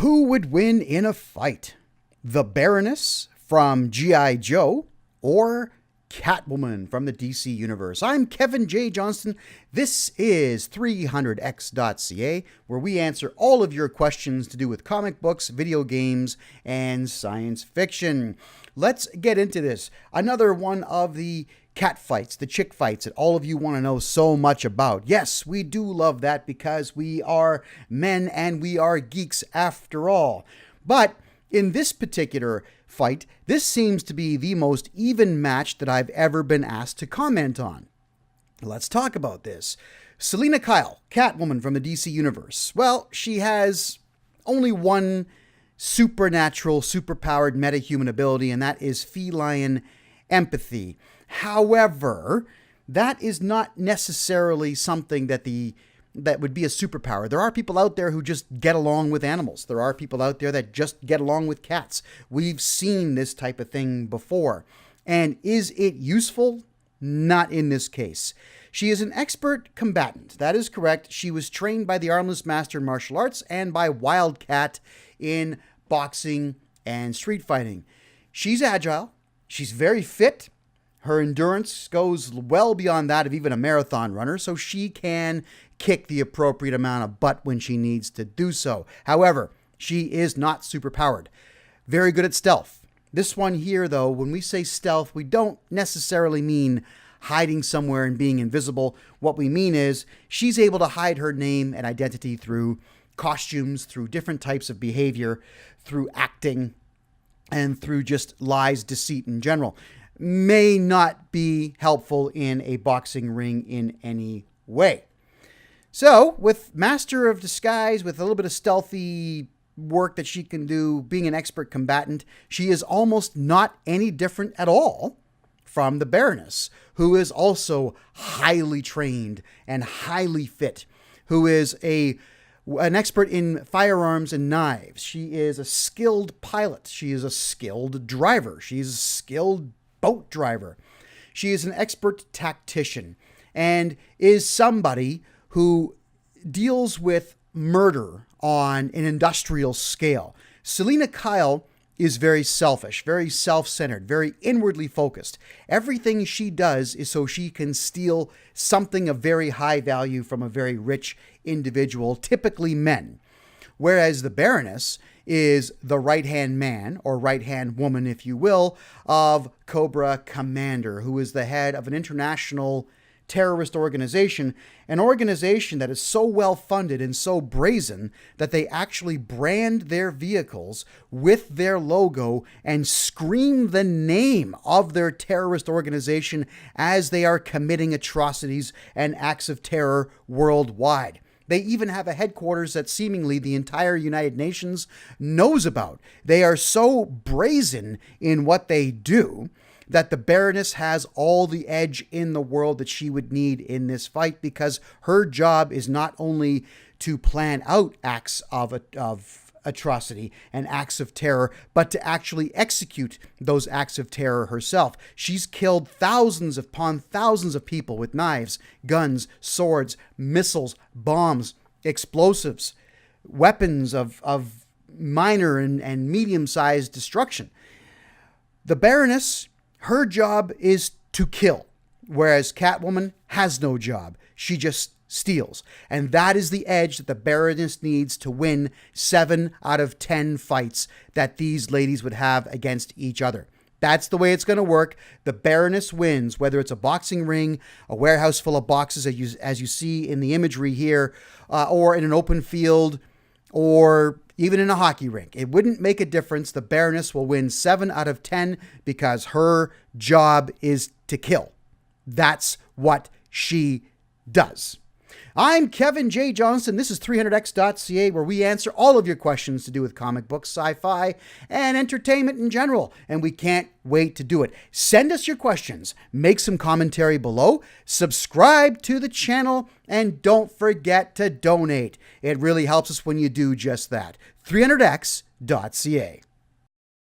Who would win in a fight? The Baroness from G.I. Joe or Catwoman from the DC Universe? I'm Kevin J. Johnston. This is 300x.ca, where we answer all of your questions to do with comic books, video games, and science fiction. Let's get into this. Another one of the cat fights, the chick fights that all of you want to know so much about. Yes, we do love that because we are men and we are geeks after all. But in this particular fight, this seems to be the most even match that I've ever been asked to comment on. Let's talk about this. Selina Kyle, Catwoman from the DC Universe. Well, she has only one supernatural, superpowered metahuman ability, and that is feline empathy. However, that is not necessarily something that would be a superpower. There are people out there who just get along with animals. There are people out there that just get along with cats. We've seen this type of thing before. And is it useful? Not in this case. She is an expert combatant. That is correct. She was trained by the Armless Master in martial arts and by Wildcat in boxing and street fighting. She's agile. She's very fit. Her endurance goes well beyond that of even a marathon runner, so she can kick the appropriate amount of butt when she needs to do so. However, she is not superpowered. Very good at stealth. This one here, though, when we say stealth, we don't necessarily mean hiding somewhere and being invisible. What we mean is she's able to hide her name and identity through costumes, through different types of behavior, through acting, and through just lies, deceit in general. May not be helpful in a boxing ring in any way. So, with Master of Disguise, with a little bit of stealthy work that she can do, being an expert combatant, she is almost not any different at all from the Baroness, who is also highly trained and highly fit, who is an expert in firearms and knives. She is a skilled pilot. She is a skilled driver. She's a skilled boat driver. She is an expert tactician and is somebody who deals with murder on an industrial scale. Selina Kyle is very selfish, very self-centered, very inwardly focused. Everything she does is so she can steal something of very high value from a very rich individual, typically men. Whereas the Baroness is the right-hand man, or right-hand woman, if you will, of Cobra Commander, who is the head of an international terrorist organization, an organization that is so well-funded and so brazen that they actually brand their vehicles with their logo and scream the name of their terrorist organization as they are committing atrocities and acts of terror worldwide. They even have a headquarters that seemingly the entire United Nations knows about. They are so brazen in what they do that the Baroness has all the edge in the world that she would need in this fight, because her job is not only to plan out acts of atrocity and acts of terror, but to actually execute those acts of terror herself. She's killed thousands upon thousands of people with knives, guns, swords, missiles, bombs, explosives, weapons of minor and medium-sized destruction. The Baroness, her job is to kill, whereas Catwoman has no job. She just steals. And that is the edge that the Baroness needs to win 7 out of 10 fights that these ladies would have against each other. That's the way it's going to work. The Baroness wins, whether it's a boxing ring, a warehouse full of boxes, as you see in the imagery here, or in an open field, or even in a hockey rink. It wouldn't make a difference. The Baroness will win 7 out of 10 because her job is to kill. That's what she does. I'm Kevin J. Johnston. This is 300x.ca, where we answer all of your questions to do with comic books, sci-fi, and entertainment in general. And we can't wait to do it. Send us your questions. Make some commentary below. Subscribe to the channel. And don't forget to donate. It really helps us when you do just that. 300x.ca.